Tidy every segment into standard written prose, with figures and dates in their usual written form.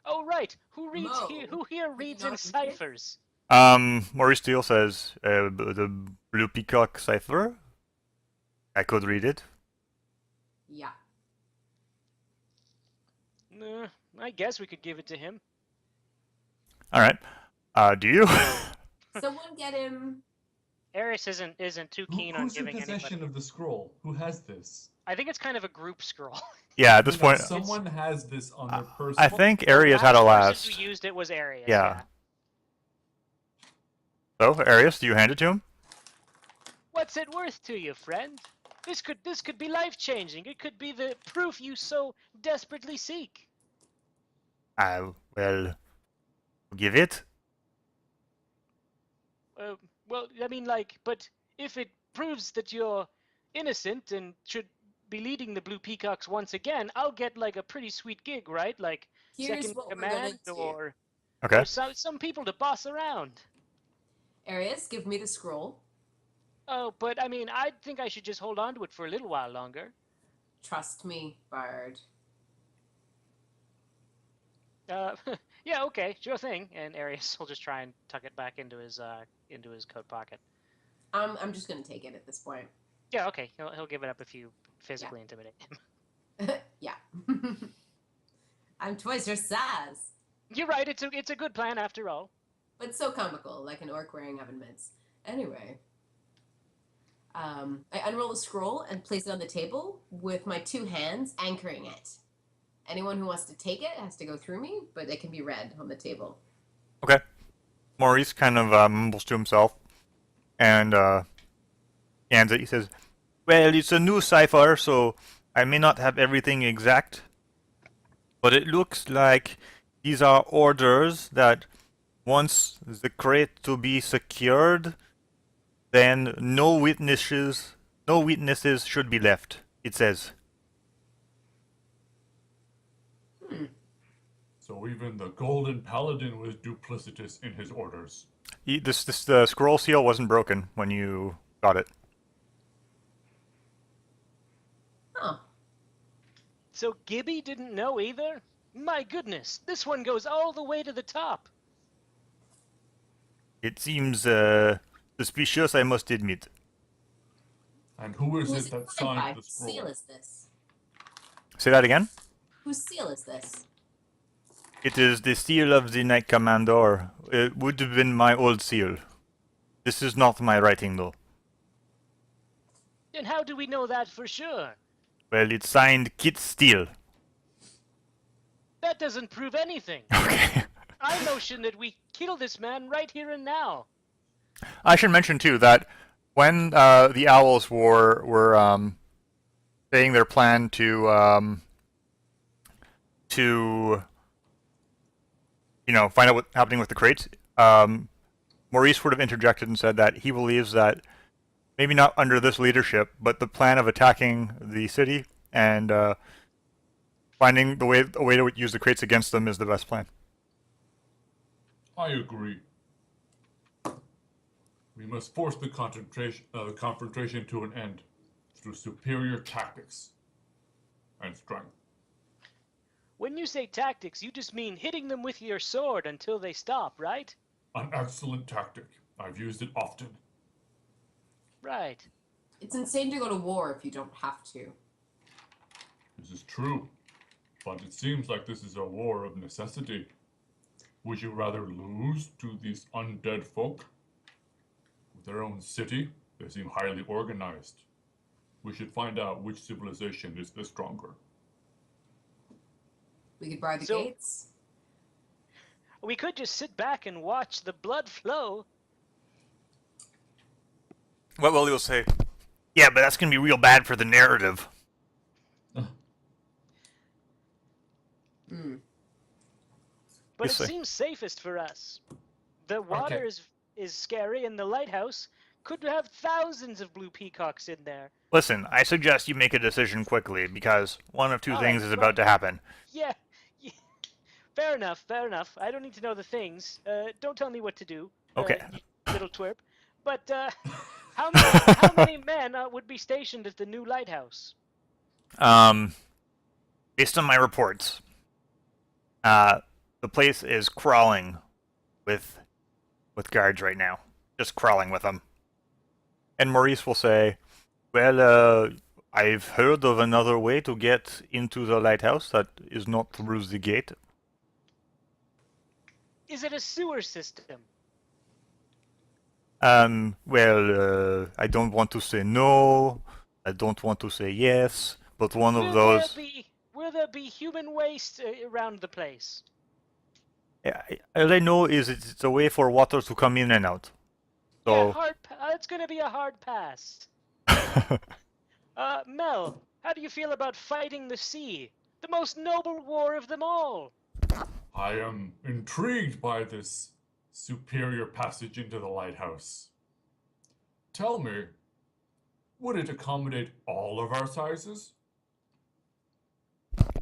Oh, right. Who reads Mo, here? Who here can you reads in not read it? ciphers? Maurice Steele says the Blue Peacock Cypher. I could read it. Yeah. I guess we could give it to him. All right. Do you? Someone get him. Ares isn't too keen on Who's in giving anybody. possession of the scroll? Who has this? I think it's kind of a group scroll. Yeah, at this No, point, someone has this on their person. I think The Arius had a person last. who used it was Arius. Yeah. So, Arius, do you hand it to him? What's it worth to you, friend? This could be life-changing. It could be the proof you so desperately seek. Well, give it. Well, I mean, but if it proves that you're innocent and should be leading the Blue Peacocks once again, I'll get like a pretty sweet gig, right? Like Here's second what we're command gonna do. or Okay. some people to boss around. Arius, give me the scroll. Oh, but I mean, I think I should just hold on to it for a little while longer. Trust me, Bard. Yeah, okay, sure thing. And Arius will just try and tuck it back into his coat pocket. I'm just gonna take it at this point. Yeah, okay. He'll give it up if you physically intimidate him. Yeah. I'm twice your size. You're right. It's a good plan after all. But so comical, like an orc wearing oven mitts. Anyway. I unroll the scroll and place it on the table with my two hands anchoring it. Anyone who wants to take it has to go through me, but it can be read on the table. Okay. Maurice kind of mumbles to himself and hands it. He says, "Well, it's a new cipher, so I may not have everything exact, but it looks like these are orders that once the crate to be secured, then no witnesses should be left." It says. So even the Golden Paladin was duplicitous in his orders. The scroll seal wasn't broken when you got it. Huh. So Gibby didn't know either? My goodness, this one goes all the way to the top. It seems suspicious, I must admit. And who is Who's it that it signed by? signed the Whose seal scroll? is this? Say that again? Whose seal is this? It is the seal of the Knight Commander. It would have been my old seal. This is not my writing, though. And how do we know that for sure? Well, it's signed Kit Steele. That doesn't prove anything. Okay. I notion that we kill this man right here and now. I should mention, too, that when the Owls were saying their plan to find out what's happening with the crates, Maurice would have interjected and said that he believes that maybe not under this leadership, but the plan of attacking the city and finding a way to use the crates against them is the best plan. I agree. We must force the confrontation to an end through superior tactics and strength. When you say tactics, you just mean hitting them with your sword until they stop, right? An excellent tactic. I've used it often. Right. It's insane to go to war if you don't have to. This is true, but it seems like this is a war of necessity. Would you rather lose to these undead folk? With their own city, they seem highly organized. We should find out which civilization is the stronger. We could bar the So- gates. We could just sit back and watch the blood flow. What will he say? Yeah, but that's gonna be real bad for the narrative. Hmm. But Yes, it sir. seems safest for us. The water Okay. is scary, and the lighthouse could have thousands of blue peacocks in there. Listen, I suggest you make a decision quickly because one of two All things right, is about to happen. Yeah, yeah. Fair enough, fair enough. I don't need to know the things. Don't tell me what to do. Okay. You little twerp. But how many men would be stationed at the new lighthouse? Based on my reports, the place is crawling with guards right now. Just crawling with them. And Maurice will say, well, I've heard of another way to get into the lighthouse that is not through the gate. Is it a sewer system? Well, I don't want to say no. I don't want to say yes. But one of those... Will there be human waste around the place? All I know is it's a way for water to come in and out. So... Yeah, it's gonna be a hard pass. Mel, how do you feel about fighting the sea? The most noble war of them all. I am intrigued by this superior passage into the lighthouse. Tell me, would it accommodate all of our sizes?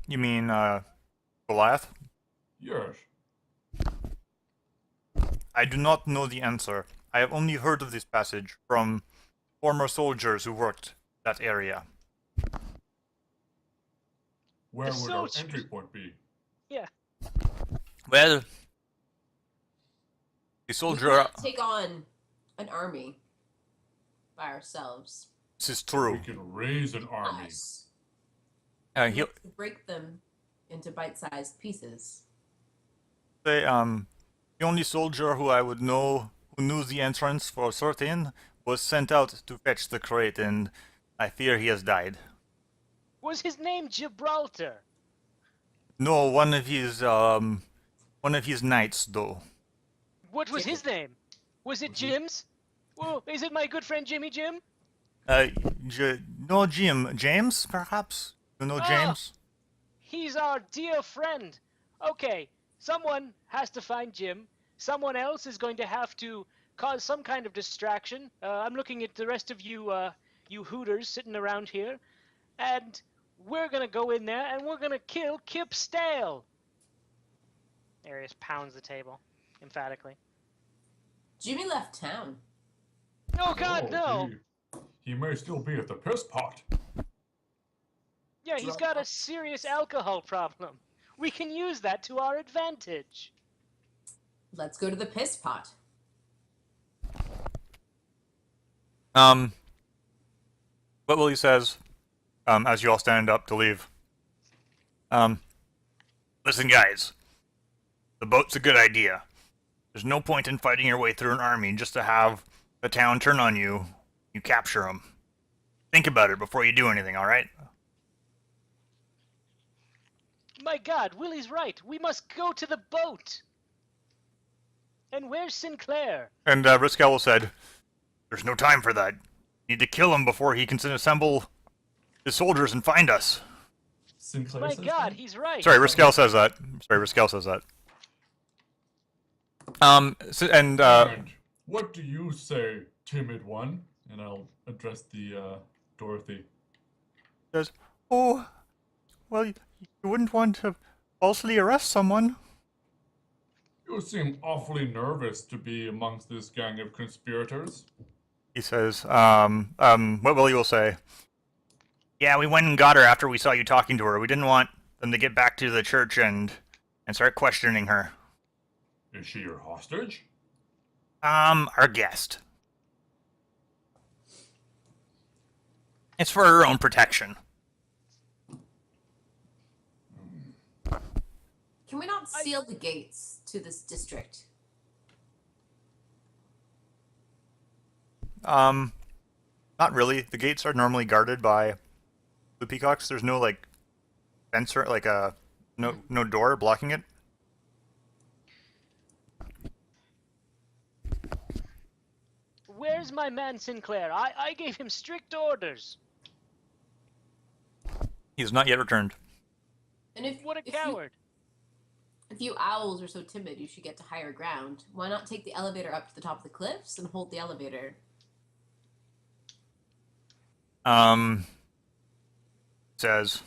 You mean, Goliath? Yes. I do not know the answer. I have only heard of this passage from former soldiers who worked that area. Where would our entry point be? Yeah. Well, the We soldier... cannot take on an army by ourselves. This is We true. can raise an army. Us. He'll We have to break them into bite-sized pieces. say, the only soldier who I would know who knew the entrance for certain was sent out to fetch the crate, and I fear he has died. Was his name Gibraltar? No, one of his knights, though. What was his name? Was it Jim's? Well, is it my good friend Jimmy Jim? No, James, perhaps? You know James? He's our dear friend. Okay, someone has to find Jim. Someone else is going to have to cause some kind of distraction. I'm looking at the rest of you, you hooters sitting around here. And we're gonna go in there and we're gonna kill Kip Stale. Arius pounds the table, emphatically. Jimmy left town. Oh God, no! He may still be at the piss pot. Yeah, he's got a serious alcohol problem. We can use that to our advantage. Let's go to the piss pot. What Willie says, as you all stand up to leave. Listen, guys. The boat's a good idea. There's no point in fighting your way through an army just to have the town turn on you. You capture them. Think about it before you do anything, alright? My God, Willie's right. We must go to the boat. And where's Sinclair? And Riscal said, there's no time for that. Need to kill him before he can assemble his soldiers and find us. Sinclair My says God, that? he's right. Sorry, Riscal says that. And what do you say, timid one? And I'll address the Dorothy. says, oh, well, you wouldn't want to falsely arrest someone. You seem awfully nervous to be amongst this gang of conspirators. He says, what Willie will say, yeah, we went and got her after we saw you talking to her. We didn't want them to get back to the church and start questioning her. Is she your hostage? Our guest. It's for her own protection. Can we not seal the gates to this district? Not really. The gates are normally guarded by Blue Peacocks. There's no, like, fence or, like, no door blocking it. Where's my man Sinclair? I gave him strict orders. He's not yet returned. And What a coward. If you owls are so timid, you should get to higher ground. Why not take the elevator up to the top of the cliffs and hold the elevator? Says,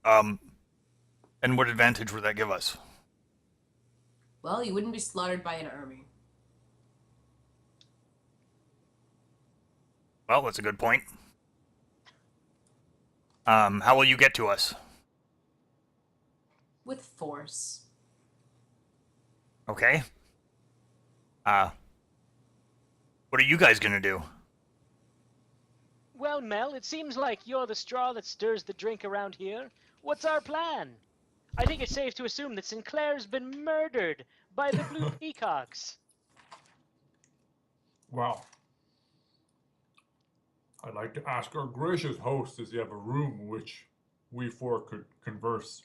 and what advantage would that give us? Well, you wouldn't be slaughtered by an army. Well, that's a good point. How will you get to us? With force. Okay. What are you guys gonna do? Well, Mel, it seems like you're the straw that stirs the drink around here. What's our plan? I think it's safe to assume that Sinclair's been murdered by the Blue Peacocks. Well, I'd like to ask our gracious host, does he have a room in which we four could converse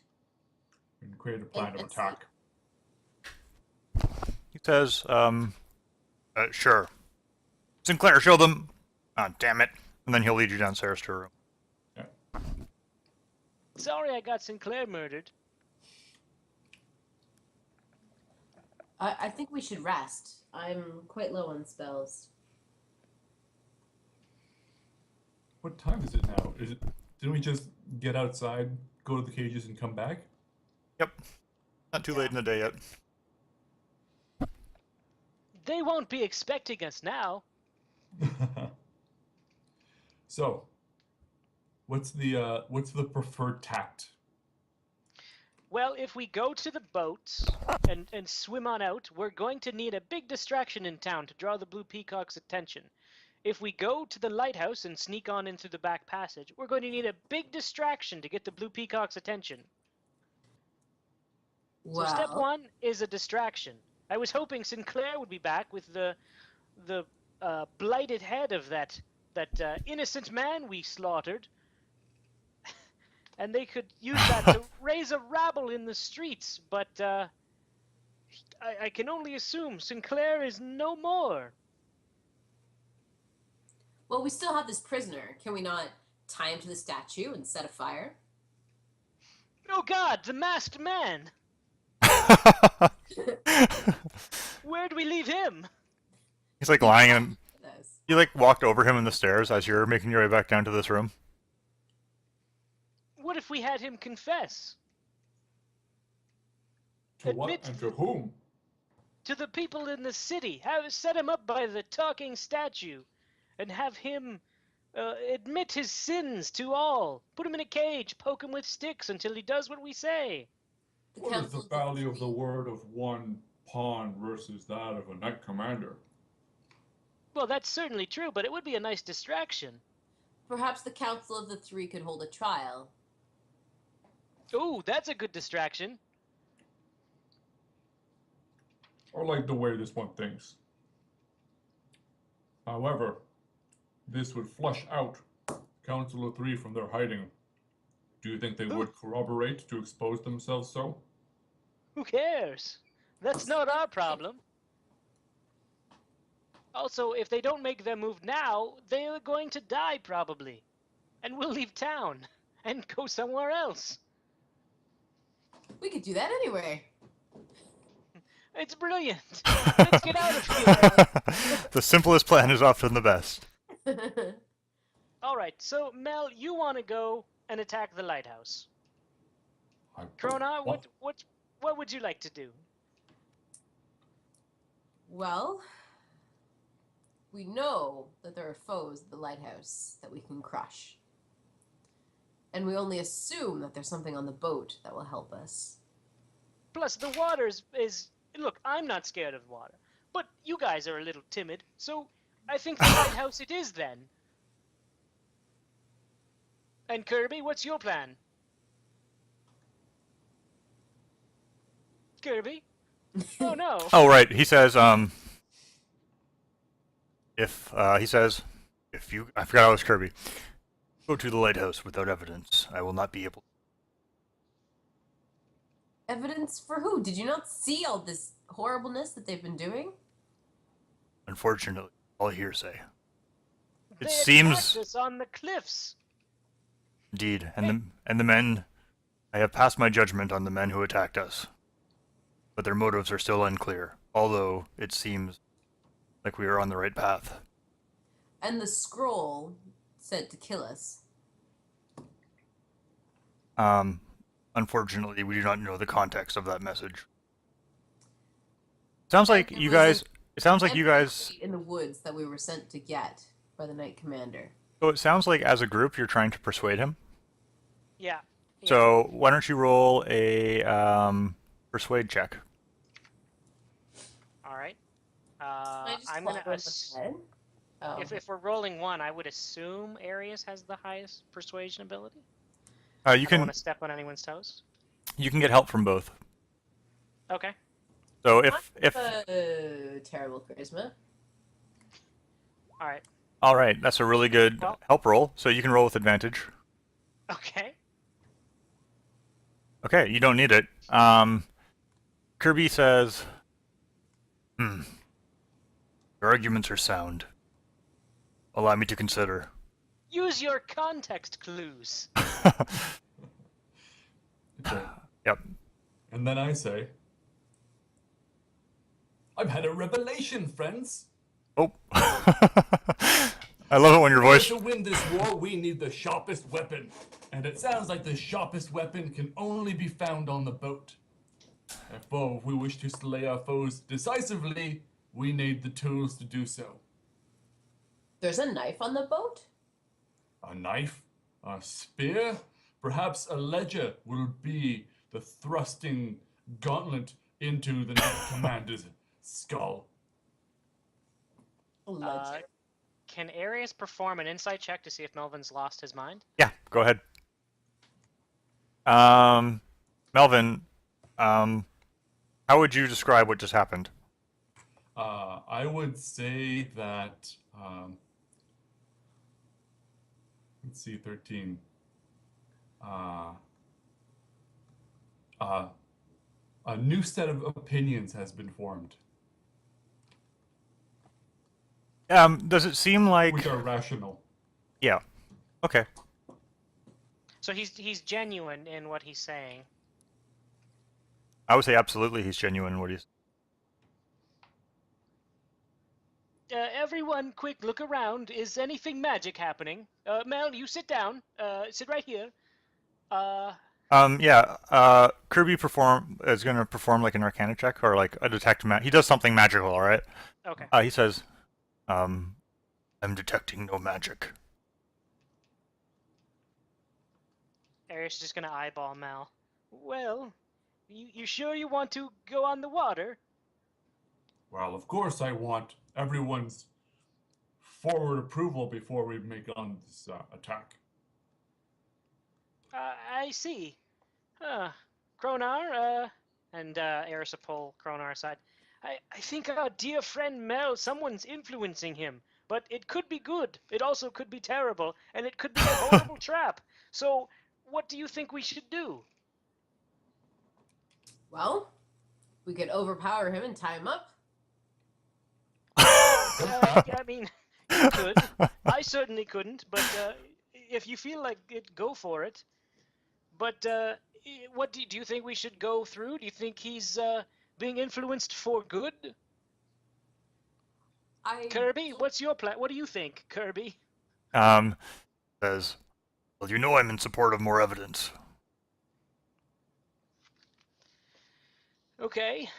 and create a plan of attack? He says, sure. Sinclair, show them. Ah, damn it. And then he'll lead you downstairs to a room. Yeah. Sorry I got Sinclair murdered. I think we should rest. I'm quite low on spells. What time is it now? Didn't we just get outside, go to the cages, and come back? Yep. Not too late in the day yet. They won't be expecting us now. So, what's the preferred tact? Well, if we go to the boats and swim on out, we're going to need a big distraction in town to draw the Blue Peacock's attention. If we go to the lighthouse and sneak on in through the back passage, we're going to need a big distraction to get the Blue Peacock's attention. Well, So step one is a distraction. I was hoping Sinclair would be back with the blighted head of that innocent man we slaughtered, and they could use that to raise a rabble in the streets. But I can only assume Sinclair is no more. well, we still have this prisoner. Can we not tie him to the statue and set a fire? Oh God, the masked man! Where do we leave him? He's like lying in... This. You like walked over him in the stairs as you're making your way back down to this room. What if we had him confess? To what Admit and to whom? to the people in the city. Set him up by the talking statue, and have him admit his sins to all. Put him in a cage, poke him with sticks until he does what we say. The What is the council value of the word of one pawn versus that of a knight commander? Well, that's certainly true, but it would be a nice distraction. Perhaps the Council of the Three could hold a trial. Ooh, that's a good distraction. I like the way this one thinks. However, this would flush out Council of Three from their hiding. Do you think they would corroborate to expose themselves so? Who cares? That's not our problem. Also, if they don't make their move now, they are going to die probably. And we'll leave town and go somewhere else. We could do that anyway. It's brilliant. Let's get out of here. The simplest plan is often the best. All right, so Mel, you want to go and attack the lighthouse. Krona, what would you like to do? Well, we know that there are foes at the lighthouse that we can crush. And we only assume that there's something on the boat that will help us. Plus, the water is... Look, I'm not scared of water. But you guys are a little timid, so I think the lighthouse it is then. And Kirby, what's your plan? Kirby? Oh no. Oh, right. He says, I forgot I was Kirby. Go to the lighthouse without evidence. I will not be able. Evidence for who? Did you not see all this horribleness that they've been doing? Unfortunately, all hearsay. It They seems attacked us on the cliffs. indeed, and the men. I have passed my judgment on the men who attacked us, but their motives are still unclear. Although it seems like we are on the right path. And the scroll said to kill us. Unfortunately, we do not know the context of that message. Sounds like It you was guys. an It sounds like you guys. in the woods that we were sent to get by the Knight Commander. So it sounds like as a group you're trying to persuade him. Yeah. So why don't you roll a persuade check? I just I'm clobber gonna him with the head? Oh. if we're rolling one, I would assume Arius has the highest persuasion ability. You I don't can want to step on anyone's toes. get help from both. Okay. So I if have terrible charisma. All right. all right, that's a really good Well- help roll. So you can roll with advantage. Okay. Okay, you don't need it. Kirby says, "Your arguments are sound. Allow me to consider." Use your context clues. Okay. Yep. And then I say, I've had a revelation, friends. Oh. I love it when your In order voice. to win this war, we need the sharpest weapon. And it sounds like the sharpest weapon can only be found on the boat. Therefore, if we wish to slay our foes decisively, we need the tools to do so. There's a knife on the boat? A knife, a spear, perhaps a ledger will be the thrusting gauntlet into the Knight Commander's skull. Ledger. Can Arius perform an insight check to see if Melvin's lost his mind? Yeah, go ahead. Melvin, how would you describe what just happened? I would say that, let's see, 13. A new set of opinions has been formed, Does it seem like? which are rational. Yeah. Okay. So he's genuine in what he's saying. I would say absolutely he's genuine in what he's. Everyone, quick, look around. Is anything magic happening? Mel, you sit down. Sit right here. Yeah. Kirby is gonna perform like an Arcana check or like a detect He does something magical, all right? Okay. He says, "I'm detecting no magic." Arius is just gonna eyeball Mel. Well, you sure you want to go on the water? Well, of course I want everyone's forward approval before we make on this attack. I see. Kronar, and Arius will pull Kronar aside. I think our dear friend Mel, someone's influencing him. But it could be good. It also could be terrible. And it could be a horrible trap. So, what do you think we should do? Well, we could overpower him and tie him up. I mean, you could. I certainly couldn't. But if you feel like it, go for it. But what do you think we should go through? Do you think he's being influenced for good? Kirby, what's your plan? What do you think, Kirby? Says, "Well, you know I'm in support of more evidence." Okay,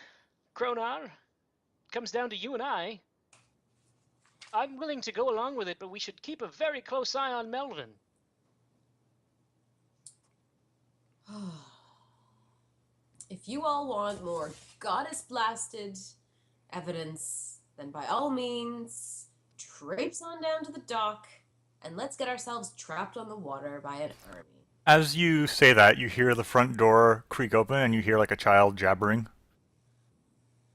Kronar, comes down to you and I. I'm willing to go along with it, but we should keep a very close eye on Melvin. If you all want more goddess-blasted evidence, then by all means, traipse on down to the dock, and let's get ourselves trapped on the water by an army. As you say that, you hear the front door creak open, and you hear like a child jabbering.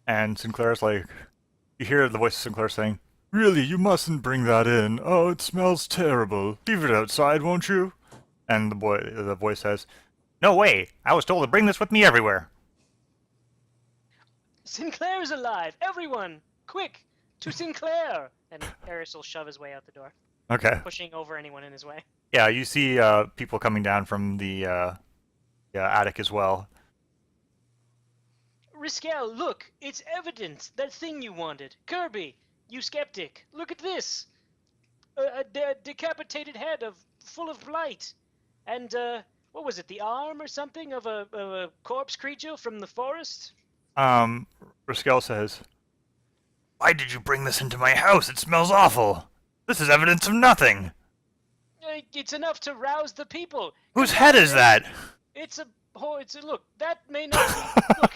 And Sinclair's like, you hear the voice of Sinclair saying, "Really, you mustn't bring that in. Oh, it smells terrible. Leave it outside, won't you?" And the voice says, "No way! I was told to bring this with me everywhere." Sinclair's alive! Everyone, quick, to Sinclair! And Arius will shove his way out the door, Okay. pushing over anyone in his way. Yeah, you see people coming down from the attic as well. Riskel, look! It's evidence! That thing you wanted! Kirby, you skeptic, look at this! A decapitated head full of blight! And, what was it, the arm or something of a corpse creature from the forest? Riskel says, "Why did you bring this into my house? It smells awful. This is evidence of nothing." It's enough to rouse the people. Whose head is that? Look, that may not be. Look,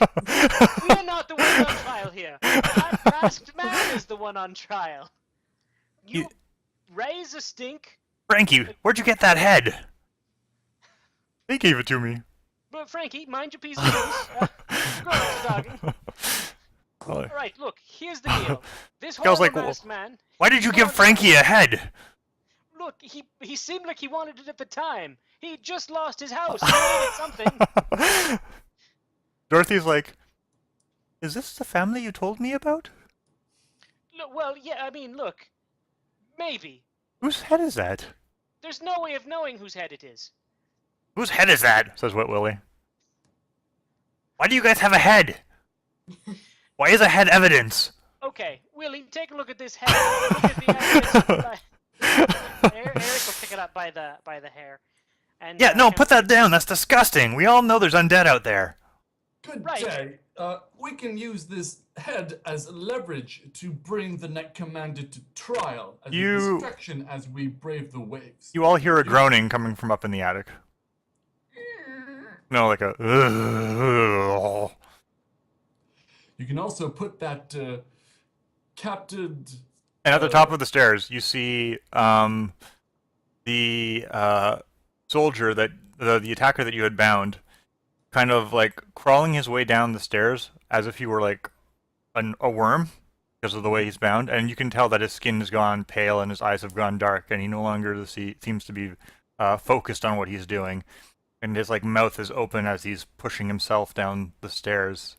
we are not the ones on trial here. I'm masked man anyone on trial. You raise a stink. Frankie, where'd you get that head? They gave it to me. But Frankie, mind your P's and Q's. Grown-ups talking. Well, All right, look, here's the deal. This I was like, masked man. why did you give Frankie a head? Look, he seemed like he wanted it at the time. He just lost his house. He needed something. Dorothy's like, is this the family you told me about? Look, well, yeah, I mean, look. Maybe. Whose head is that? There's no way of knowing whose head it is. Whose head is that? Says Wet Willie. Why do you guys have a head? Why is a head evidence? Okay, Willie, take a look at this head. Look at the evidence. Eric will pick it up by the hair. And, Yeah, no, put that down. That's disgusting. We all know there's undead out there. Good Right. day. We can use this head as leverage to bring the Net Commander to trial as a distraction as we brave the waves. You all hear a groaning coming from up in the attic. No, like a... You can also put that captured... And at the top of the stairs, you see the soldier that... the attacker that you had bound kind of like crawling his way down the stairs as if he were like a worm because of the way he's bound. And you can tell that his skin has gone pale and his eyes have gone dark and he no longer seems to be focused on what he's doing. And his like mouth is open as he's pushing himself down the stairs.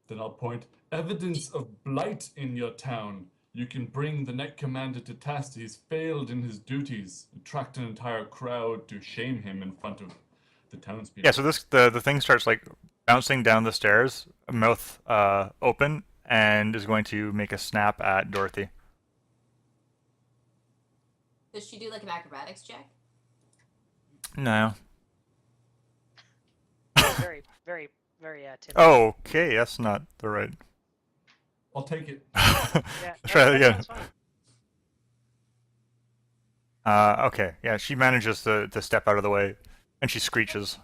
Then I'll point evidence of blight in your town. You can bring the Net Commander to task. He's failed in his duties. Attract an entire crowd to shame him in front of the townspeople. Yeah, so the thing starts like bouncing down the stairs, mouth open, and is going to make a snap at Dorothy. Does she do like an acrobatics check? No. Very, very, very timid. Okay, that's not the right. I'll take it. Yeah, Try that again. that's fine. Okay, yeah, she manages to step out of the way, and she screeches.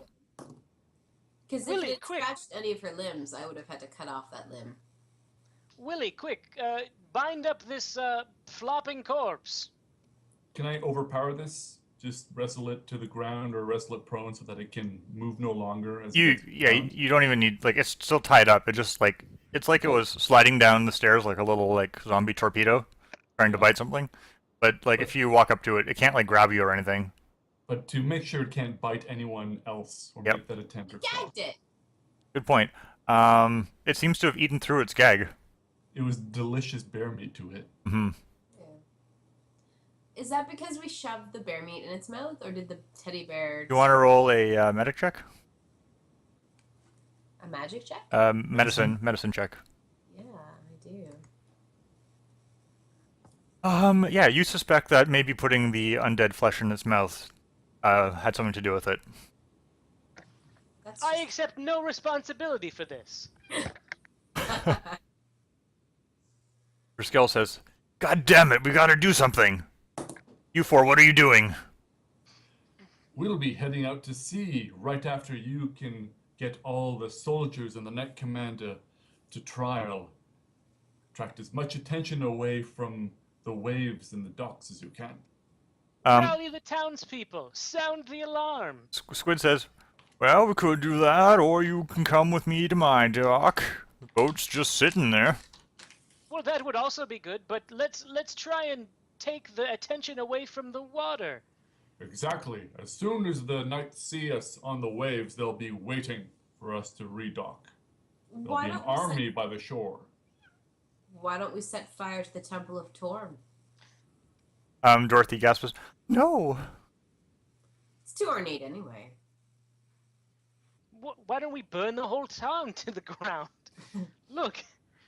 Because if Willie, it quick. scratched any of her limbs, I would have had to cut off that limb. Willie, quick, bind up this flopping corpse. Can I overpower this? Just wrestle it to the ground or wrestle it prone so that it can move no longer? As it gets bound? You don't even need, like, it's still tied up. It just, like, it's like it was sliding down the stairs like a little, like, zombie torpedo trying to bite something. But, like, if you walk up to it, it can't, like, grab you or anything. But to make sure it can't bite anyone else or make that attempt or claw. Gagged it! Good point. It seems to have eaten through its gag. It was delicious bear meat to it. Mm-hmm. Yeah. Is that because we shoved the bear meat in its mouth, or did the teddy bear... You want to roll a medic check? A magic check? Medicine check. Yeah, I do. Yeah, you suspect that maybe putting the undead flesh in its mouth had something to do with it. That's I accept no responsibility for this. Driscoll says, "God damn it, we gotta do something. You four, what are you doing?" We'll be heading out to sea right after you can get all the soldiers and the Net Commander to trial. Attract as much attention away from the waves and the docks as you can. Rally the townspeople. Sound the alarm. Squid says, "Well, we could do that, or you can come with me to my dock. The boat's just sitting there." Well, that would also be good, but let's try and take the attention away from the water. Exactly. As soon as the knights see us on the waves, they'll be waiting for us to redock. There'll be an army by the shore. Why don't we set fire to the Temple of Torm? Dorothy gasps, "No." It's too ornate anyway. Why don't we burn the whole town to the ground? Look,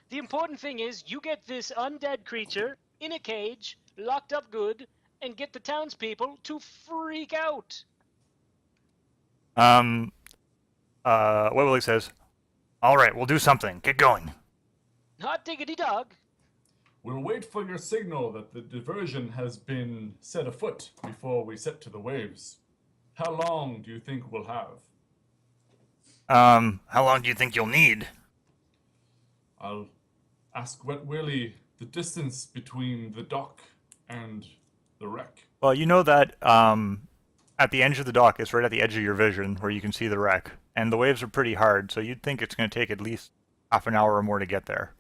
the important thing is you get this undead creature in a cage, locked up good, and get the townspeople to freak out. Willie says, "All right, we'll do something. Get going." Hot diggity dog. We'll wait for your signal that the diversion has been set afoot before we set to the waves. How long do you think we'll have? How long do you think you'll need? I'll ask Wet Willie the distance between the dock and the wreck? Well, you know that at the edge of the dock, it's right at the edge of your vision where you can see the wreck. And the waves are pretty hard, so you'd think it's going to take at least half an hour or more to get there.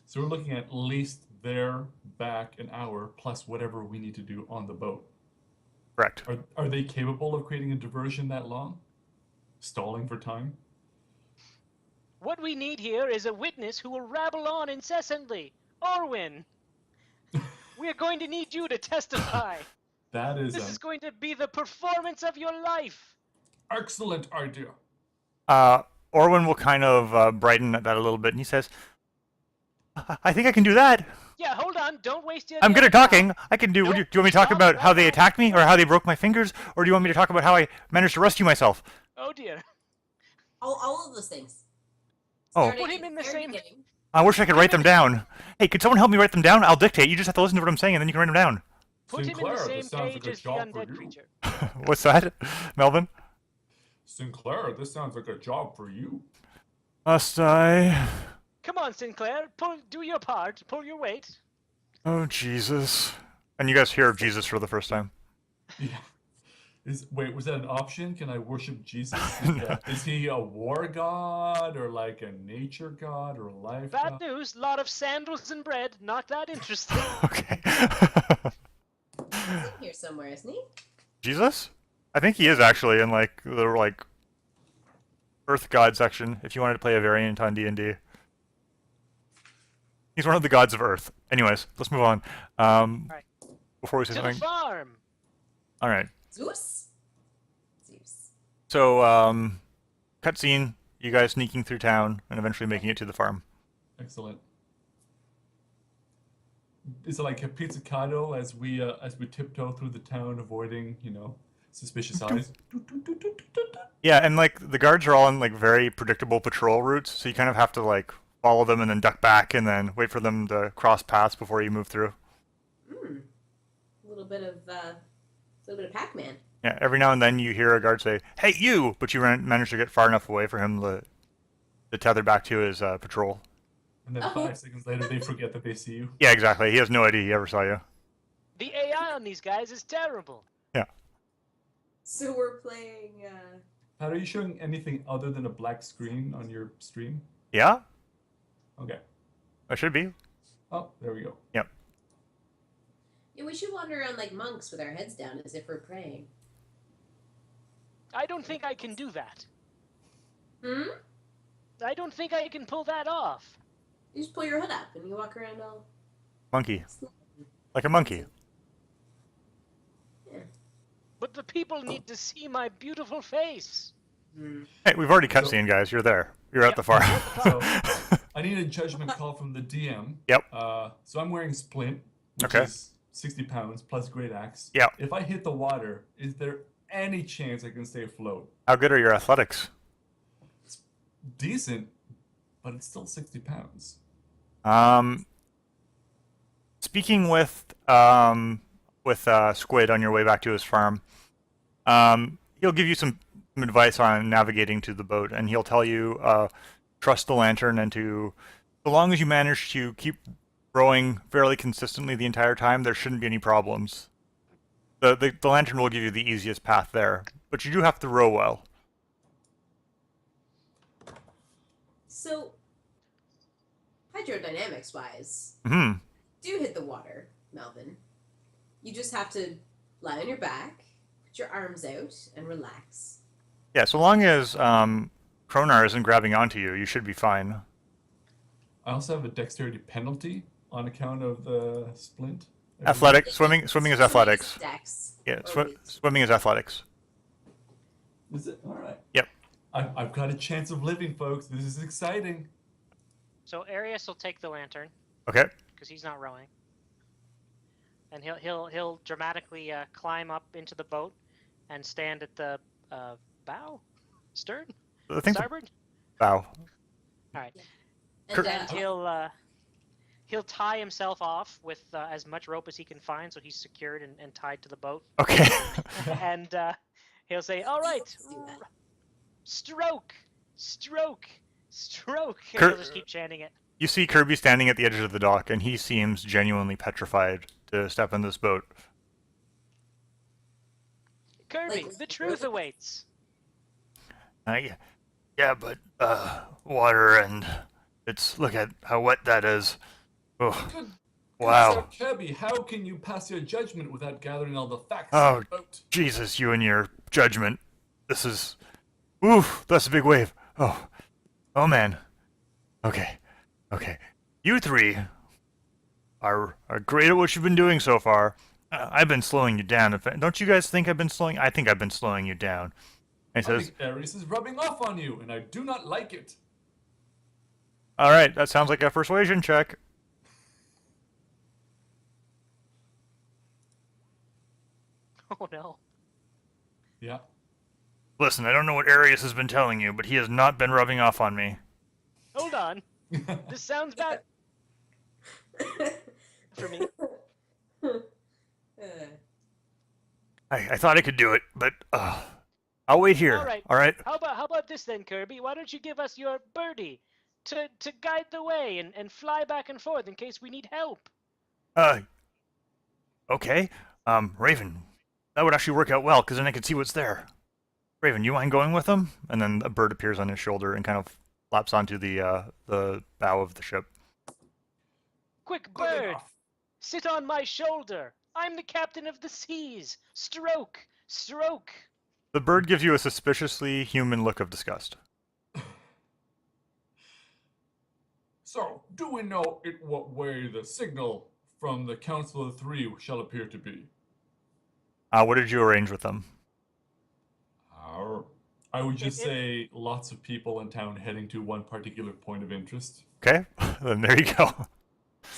So we're looking at least there, back an hour, plus whatever we need to do on the boat. Correct. Are they capable of creating a diversion that long? Stalling for time? What we need here is a witness who will rabble on incessantly. Orwin, we are going to need you to testify. That is This an is going to be the performance of your life. excellent idea. Orwin will kind of brighten at that a little bit, and he says, I think I can do that. Yeah, hold on. Don't waste your. I'm good at talking. I can do. Nope. Do you want me to talk Stop. about how they No. attacked me, or how they broke my fingers, or do you want me to talk about how I managed to rescue myself? Oh dear. All of those things. Oh. Starting Put him at in the very same- beginning. I wish I could write them down. Hey, could someone help me write them down? I'll dictate. You just have to listen to what I'm saying, and then you can write them down. Put him in Sinclair, the same this sounds cage like a as the job for undead you. creature. What's that, Melvin? Sinclair, this sounds like a job for you. Must I? Come on, Sinclair. Do your part. Pull your weight. Oh, Jesus. And you guys hear of Jesus for the first time. Yeah. Wait, was that an option? Can I worship Jesus? No. Is he a war god or like a nature god or a life Bad god? news. Lot of sandals and bread. Not that interesting. Okay. He's in here somewhere, isn't he? Jesus? I think he is actually in like the Earth God section. If you wanted to play a variant on D&D, he's one of the gods of Earth. Anyways, let's move on. Right. Before we say To the something. farm. All right. Zeus? Zeus. So, cutscene. You guys sneaking through town and eventually making it to the farm. Excellent. Is it like a pizzicato as we tiptoe through the town, avoiding suspicious eyes? Yeah, and like the guards are all on like very predictable patrol routes, so you kind of have to like follow them and then duck back and then wait for them to cross paths before you move through. A little bit of Pac-Man. Yeah, every now and then you hear a guard say, "Hey, you!" But you manage to get far enough away for him to tether back to his patrol. And then 5 seconds later, they forget that they see you. Yeah, exactly. He has no idea he ever saw you. The AI on these guys is terrible. Yeah. So we're playing. Pat, are you showing anything other than a black screen on your stream? Yeah? Okay. I should be. Oh, there we go. Yep. Yeah, we should wander around like monks with our heads down as if we're praying. I don't think I can do that. Hmm? I don't think I can pull that off. You just pull your hood up and you walk around all. Monkey. Like a monkey. Yeah. But the people need to see my beautiful face. Hey, we've already cutscene, guys. You're there. You're at the farm. So, I need a judgment call from the DM. Yep. So I'm wearing Splint, which Okay. is 60 pounds plus Great Axe. Yep. If I hit the water, is there any chance I can stay afloat? How good are your athletics? It's decent, but it's still 60 pounds. Speaking with Squid on your way back to his farm, he'll give you some advice on navigating to the boat, and he'll tell you trust the lantern, and so long as you manage to keep rowing fairly consistently the entire time, there shouldn't be any problems. The lantern will give you the easiest path there, but you do have to row well. So, hydrodynamics wise, Hmm. do hit the water, Melvin. You just have to lie on your back, put your arms out, and relax. Yeah, so long as Kronar isn't grabbing onto you, you should be fine. I also have a dexterity penalty on account of the Splint. Athletic swimming is athletics. Dex. Yeah, Or swimming is athletics. Is it? All right. Yep. I've got a chance of living, folks. This is exciting. So Arius will take the lantern Okay. because he's not rowing, and he'll dramatically climb up into the boat and stand at the bow, stern, I think the starboard. bow. All right, And, and he'll tie himself off with as much rope as he can find, so he's secured and tied to the boat. Okay. And he'll say, "All right, Let's do that. stroke, stroke, stroke." And Kurt- he'll just keep chanting it. You see Kirby standing at the edge of the dock, and he seems genuinely petrified to step in this boat. Kirby, Like, the truth awaits. Yeah, but water and look at how wet that is. Oh, Good wow. Sir Kirby, how can you pass your judgment without gathering all the facts Oh, about? Jesus, you and your judgment. This is... Oof, that's a big wave. Oh man. Okay. You three are great at what you've been doing so far. I've been slowing you down. Don't you guys think I've been slowing? I think I've been slowing you down. And he I says, think Ares is rubbing off on you, and I do not like it. all right, that sounds like a persuasion check. Oh no. Yeah. Listen, I don't know what Arius has been telling you, but he has not been rubbing off on me. Hold on. This sounds bad for me. I thought I could do it, but I'll wait here. All right? How about this then, Kirby? Why don't you give us your birdie to guide the way and fly back and forth in case we need help? Okay. Raven, that would actually work out well, because then I can see what's there. Raven, you mind going with him? And then a bird appears on his shoulder and kind of flaps onto the bow of the ship. Quick, Good bird! enough. Sit on my shoulder. I'm the captain of the seas. Stroke, stroke. The bird gives you a suspiciously human look of disgust. So, do we know in what way the signal from the Council of Three shall appear to be? What did you arrange with them? I would just say lots of people in town heading to one particular point of interest. Okay, then there you go.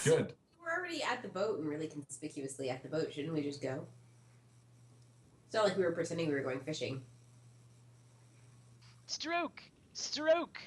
Good. We're already at the boat and really conspicuously at the boat. Shouldn't we just go? It's not like we were pretending we were going fishing. Stroke, stroke.